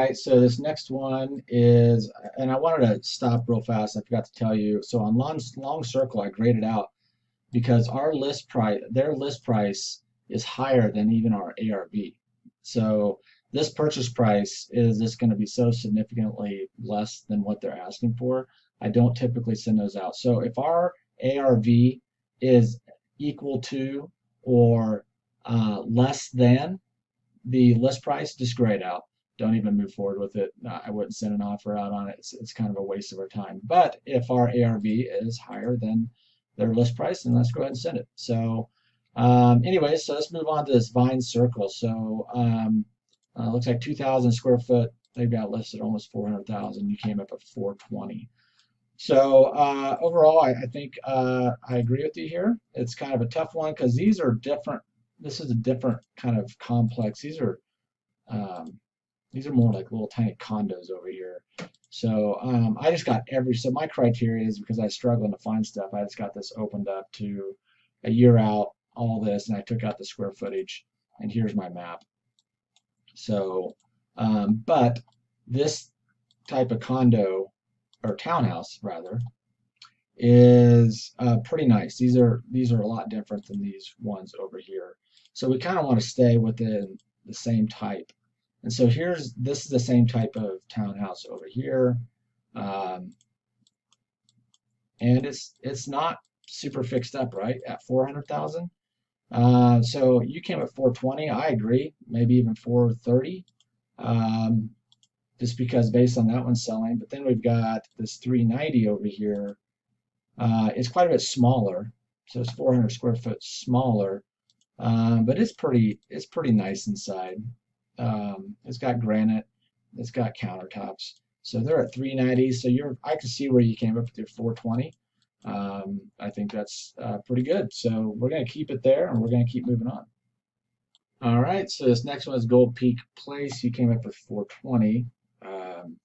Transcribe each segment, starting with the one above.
right, so this next one is, and I wanted to stop real fast. I forgot to tell you. So on long circle, I graded out because our list price, their list price is higher than even our ARV. So this purchase price is just going to be so significantly less than what they're asking for. I don't typically send those out. So if our ARV is equal to or less than the list price, just grade out. Don't even move forward with it. I wouldn't send an offer out on it. It's kind of a waste of our time. But if our ARV is higher than their list price, then let's go ahead and send it. So, anyways, so let's move on to this Vine Circle. So, looks like 2,000 square foot. They've got listed almost 400,000. You came up at 420. So overall, I think I agree with you here. It's kind of a tough one because these are different. This is a different kind of complex. Um, these are more like little tiny condos over here. So I just got so my criteria is because I struggle to find stuff. I just got this opened up to a year out, all this, and I took out the square footage, and here's my map. So, but this type of condo or townhouse rather is pretty nice. These are a lot different than these ones over here. So we kind of want to stay within the same type. And so this is the same type of townhouse over here, um, and it's not super fixed up, right? At 400,000. So you came at 420. I agree, maybe even 430. Um, just because based on that one selling. But then we've got this 390 over here. It's quite a bit smaller, so it's 400 square foot smaller, but it's pretty nice inside. It's got granite, it's got countertops, so they're at 390. So I can see where you came up with your 420. I think that's pretty good. So we're going to keep it there, and we're going to keep moving on. All right, so this next one is Gold Peak Place. You came up with 420. Um,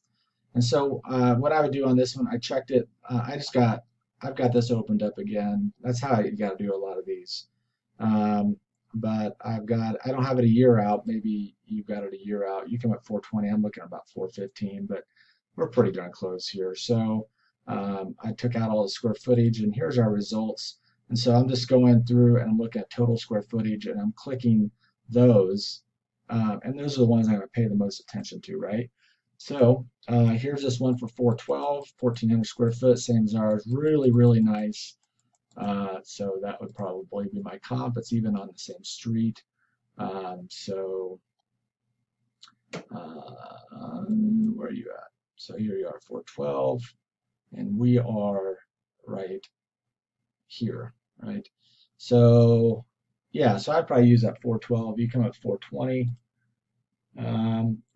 and so what I would do on this one, I checked it. I've got this opened up again. That's how you got to do a lot of these. Um, but I don't have it a year out. Maybe you've got it a year out. You come at 420. I'm looking at about 415, but we're pretty darn close here. So I took out all the square footage, and here's our results. And so I'm just going through and I'm looking at total square footage, and I'm clicking those. And those are the ones I'm going to pay the most attention to, right? So here's this one for 412, 1,400 square foot, same as ours. Really, really nice. So that would probably be my comp. It's even on the same street. So where are you at? So here you are, 412, and we are right here, right? So yeah, so I'd probably use that 412. You come up 420.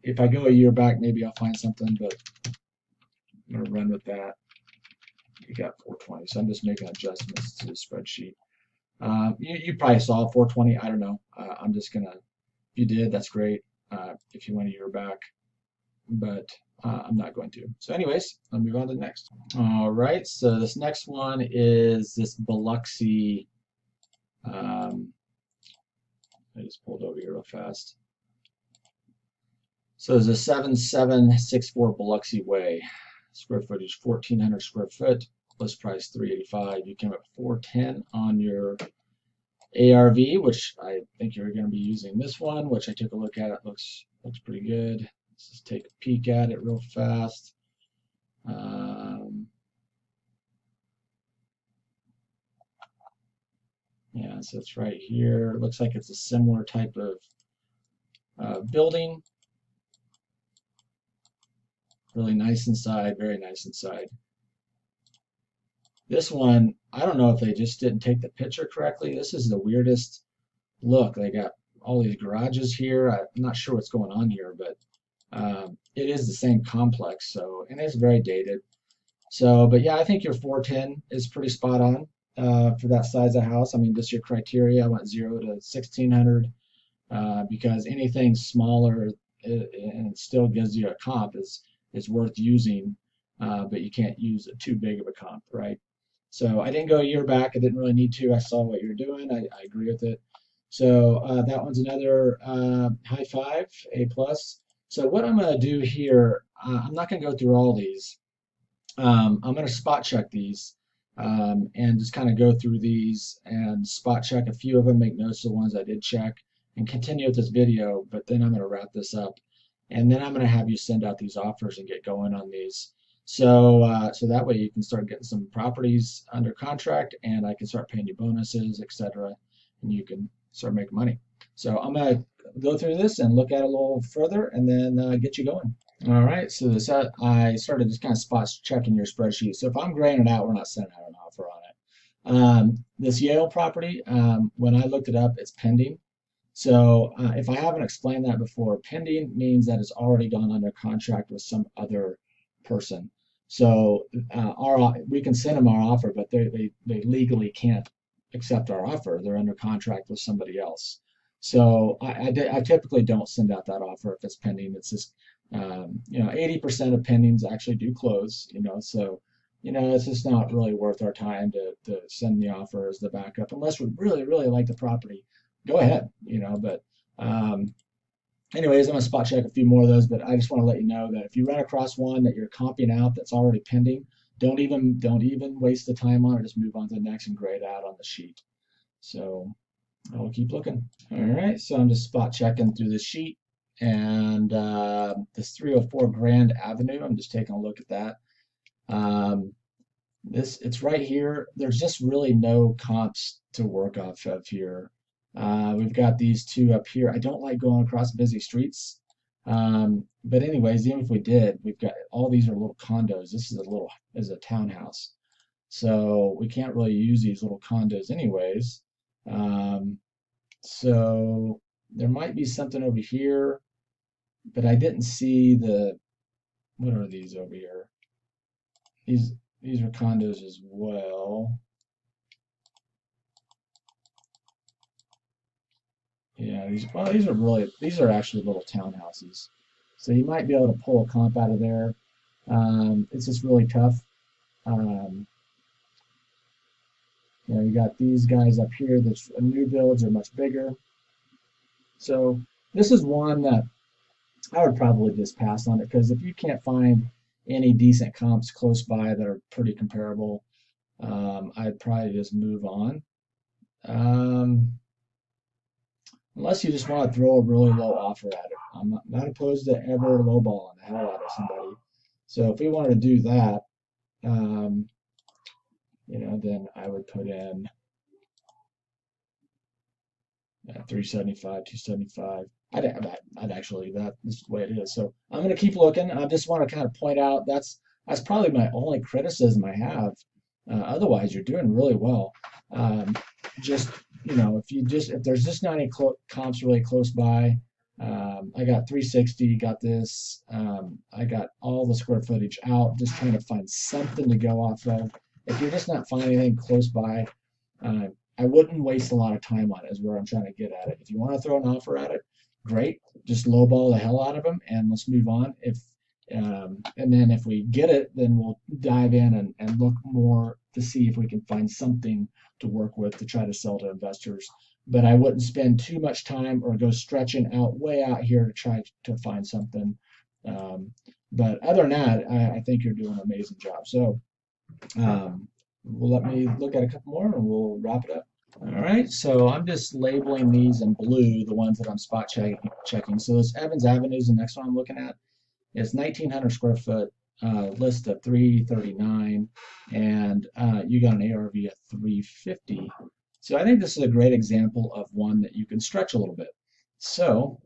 If I go a year back, maybe I'll find something, but I'm going to run with that. You got 420, so I'm just making adjustments to the spreadsheet. You probably saw 420. I don't know. I'm just gonna. If you did, that's great. If you went a year back, but I'm not going to. So, anyways, I'll move on to the next. All right. So this next one is this Biloxi. I just pulled over here real fast. So there's a 7764 Biloxi Way. Square footage 1,400 square foot. List price 385. You came up 410 on your ARV, which I think you're going to be using this one, which I took a look at. It looks pretty good. Let's just take a peek at it real fast. Yeah, so it's right here. It looks like it's a similar type of building. Really nice inside, very nice inside. This one, I don't know if they just didn't take the picture correctly. This is the weirdest look. They got all these garages here. I'm not sure what's going on here, but it is the same complex. So, and it's very dated. So, but yeah, I think your 410 is pretty spot on for that size of house. I mean, just your criteria. I went 0 to 1,600 because anything smaller and it still gives you a comp is worth using, but you can't use too big of a comp, right? So I didn't go a year back. I didn't really need to. I saw what you're doing. I agree with it. So that one's another high five, A plus. So what I'm going to do here, I'm not going to go through all these. I'm going to spot check these and just kind of go through these and spot check a few of them, make notes of the ones I did check, and continue with this video. But then I'm going to wrap this up, and then I'm going to have you send out these offers and get going on these. So that way you can start getting some properties under contract, and I can start paying you bonuses, etc., and you can start making money. So I'm going to go through this and look at it a little further, and then get you going. All right, so this I started just kind of spot checking your spreadsheet. So if I'm graying it out, we're not sending out an offer on it. This Yale property, when I looked it up, it's pending. So if I haven't explained that before, pending means that it's already gone under contract with some other person. So we can send them our offer, but they legally can't accept our offer. They're under contract with somebody else. So I typically don't send out that offer if it's pending. It's just 80% of pendings actually do close. So it's just not really worth our time to send the offer as the backup unless we really really like the property. Go ahead, But anyways, I'm gonna spot check a few more of those. But I just want to let you know that if you run across one that you're comping out that's already pending, don't even waste the time on it. Just move on to the next and grade out on the sheet. So I'll keep looking. All right, so I'm just spot checking through the sheet, and this 304 Grand Avenue, I'm just taking a look at that. It's right here. There's just really no comps to work off of here. We've got these two up here. I don't like going across busy streets. But anyways, even if we did, we've got all these are little condos. This is a townhouse. So we can't really use these little condos anyways. So there might be something over here, but I didn't see what are these over here? These are condos as well. Yeah, these are actually little townhouses. So you might be able to pull a comp out of there. It's just really tough. You got these guys up here. The new builds are much bigger. So this is one that I would probably just pass on it because if you can't find any decent comps close by that are pretty comparable, I'd probably just move on. Unless you just want to throw a really low offer at it. I'm not opposed to ever lowballing the hell out of somebody. So if we wanted to do that, then I would put in 375, 275. I'd actually this is the way it is. So I'm going to keep looking. I just want to kind of point out that's probably my only criticism I have. Otherwise, you're doing really well. Just if there's just not any comps really close by, I got 360, got this. I got all the square footage out. Just trying to find something to go off of. If you're just not finding anything close by, I wouldn't waste a lot of time on it. Is where I'm trying to get at it. If you want to throw an offer at it, great. Just lowball the hell out of them and let's move on. And then if we get it, then we'll dive in and look more to see if we can find something to work with to try to sell to investors. But I wouldn't spend too much time or go stretching out way out here to try to find something. But other than that, I think you're doing an amazing job. So let me look at a couple more and we'll wrap it up. All right, so I'm just labeling these in blue, the ones that I'm spot checking. So this Evans Avenue is the next one I'm looking at. It's 1,900 square foot, list of 339, and you got an ARV of 350. So I think this is a great example of one that you can stretch a little bit. So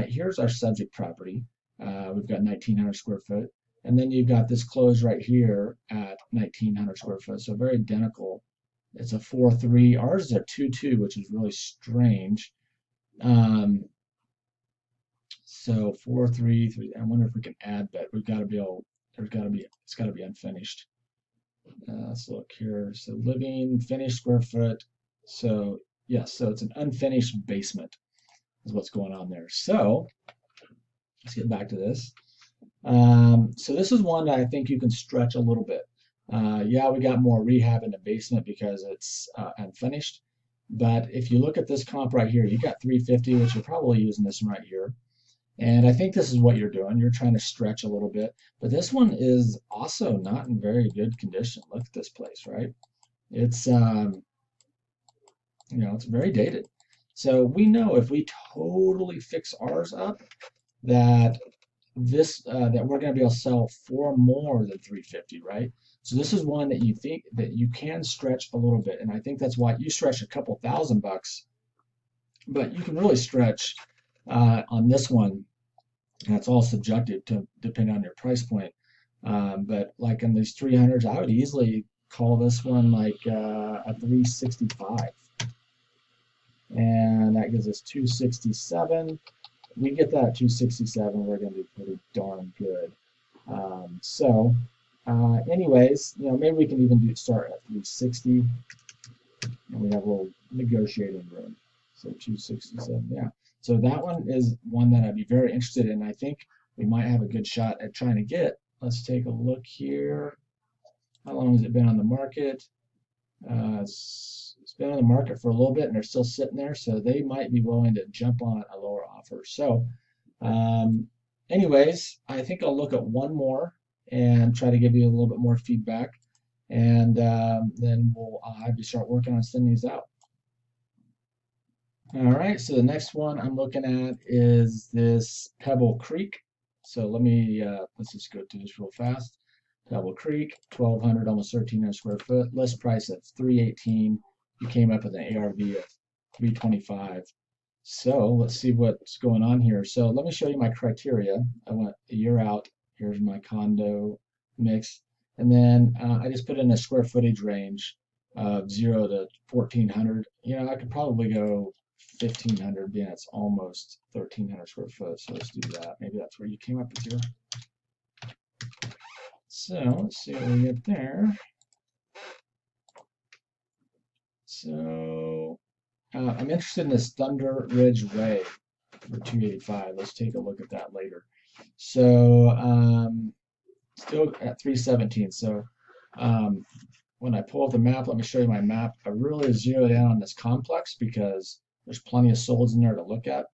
here's our subject property. We've got 1,900 square foot, and then you've got this closed right here at 1,900 square foot. So very identical. It's a 4.3. Ours is a 2.2, which is really strange. So 4.3. I wonder if we can add that. We've got to be able. It's got to be unfinished. Let's look here. So living finished square foot. So yes, so it's an unfinished basement is what's going on there. So let's get back to this. So this is one that I think you can stretch a little bit. Yeah, we got more rehab in the basement because it's unfinished. But if you look at this comp right here, you got 350, which you're probably using this one right here. And I think this is what you're doing. You're trying to stretch a little bit, but this one is also not in very good condition. Look at this place, right? It's it's very dated. So we know if we totally fix ours up that that we're going to be able to sell for more than 350, right? So this is one that you think that you can stretch a little bit, and I think that's why you stretch a couple $1,000, but you can really stretch on this one. And it's all subjective to depending on your price point. But like in these 300s, I would easily call this one like a 365, and that gives us 267. We get that at 267, we're going to be pretty darn good. Anyways, maybe we can even start at 360, and we have a little negotiating room. So 267, yeah. So that one is one that I'd be very interested in. I think we might have a good shot at trying to get. Let's take a look here. How long has it been on the market? It's been on the market for a little bit, and they're still sitting there, so they might be willing to jump on a lower offer. So, anyways, I think I'll look at one more and try to give you a little bit more feedback, and then I'll have you start working on sending these out. All right, so the next one I'm looking at is this Pebble Creek. So let's just go through this real fast. Pebble Creek, 1,200, almost 1,300 square foot. List price of 318. You came up with an ARV of 325. So let's see what's going on here. So let me show you my criteria. I went a year out. Here's my condo mix. And then I just put in a square footage range of 0 to 1,400. I could probably go 1,500, being it's almost 1,300 square foot. So let's do that. Maybe that's where you came up with your. So let's see what we get there. So I'm interested in this Thunder Ridge Way for 285. Let's take a look at that later. So still at 317. So when I pull up the map, let me show you my map. I really zeroed in on this complex because there's plenty of solds in there to look at.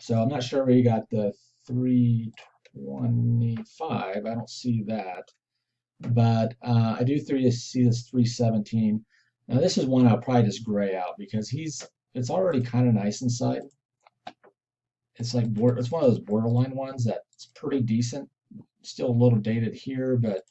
So I'm not sure where you got the 325. I don't see that. But I do see this 317. Now this is one I'll probably just gray out because it's already kind of nice inside. It's like it's one of those borderline ones that's pretty decent. Still a little dated here, but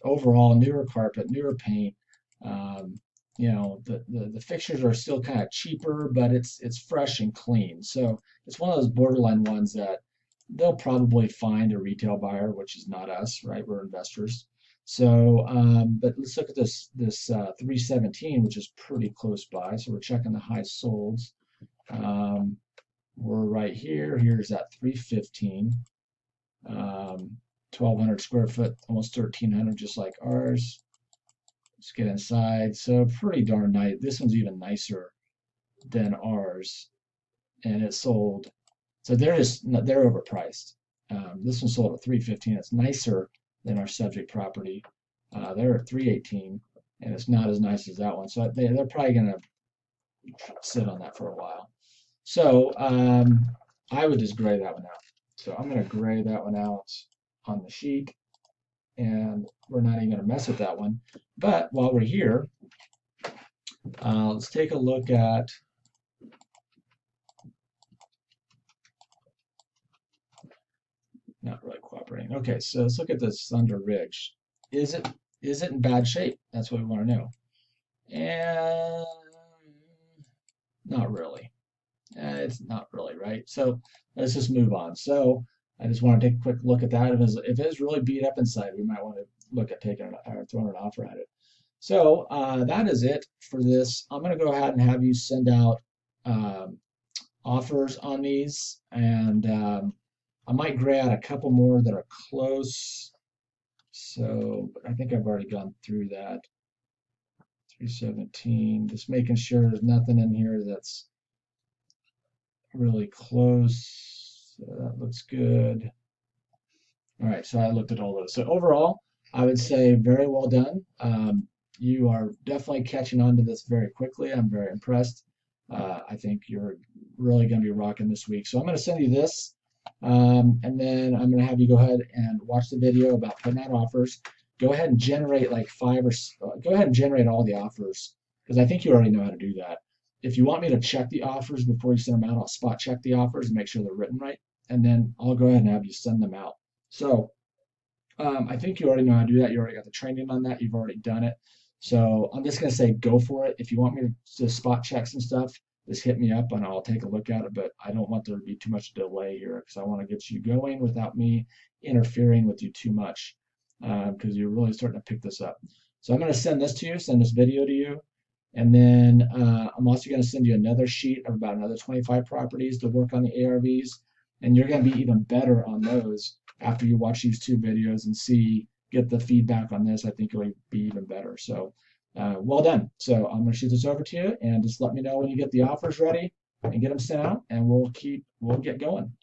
overall newer carpet, newer paint. The fixtures are still kind of cheaper, but it's fresh and clean. So it's one of those borderline ones that they'll probably find a retail buyer, which is not us, right? We're investors. So, but let's look at this 317, which is pretty close by. So we're checking the high solds. We're right here. Here's that 315, 1,200 square foot, almost 1,300, just like ours. Let's get inside. So pretty darn nice. This one's even nicer than ours, and it sold. So they're overpriced. This one sold at 315. It's nicer than our subject property. They're at 318, and it's not as nice as that one. So they're probably going to sit on that for a while. So I would just gray that one out. So I'm going to gray that one out on the sheet, and we're not even going to mess with that one. But while we're here, let's take a look at not really cooperating. Okay, so let's look at this Thunder Ridge. Is it in bad shape? That's what we want to know. And not really. It's not really, right? So let's just move on. So I just want to take a quick look at that. If it's really beat up inside, we might want to look at taking it or throwing an offer at it. So that is it for this. I'm going to go ahead and have you send out offers on these, and I might gray out a couple more that are close. So I think I've already gone through that. 317, just making sure there's nothing in here that's really close. So that looks good. All right, so I looked at all those. So overall, I would say very well done. You are definitely catching on to this very quickly. I'm very impressed. I think you're really going to be rocking this week. So I'm going to send you this. And then I'm going to have you go ahead and watch the video about putting out offers. Go ahead and generate like go ahead and generate all the offers because I think you already know how to do that. If you want me to check the offers before you send them out, I'll spot check the offers and make sure they're written right. And then I'll go ahead and have you send them out. So I think you already know how to do that. You already got the training on that. You've already done it. So I'm just gonna say go for it. If you want me to spot check some stuff, just hit me up and I'll take a look at it. But I don't want there to be too much delay here because I want to get you going without me interfering with you too much because you're really starting to pick this up. So I'm gonna send this to you, send this video to you, and then I'm also gonna send you another sheet of about another 25 properties to work on the ARVs, and you're gonna be even better on those after you watch these two videos and get the feedback on this. I think it'll be even better. So well done. So I'm going to shoot this over to you and just let me know when you get the offers ready and get them sent out and we'll get going.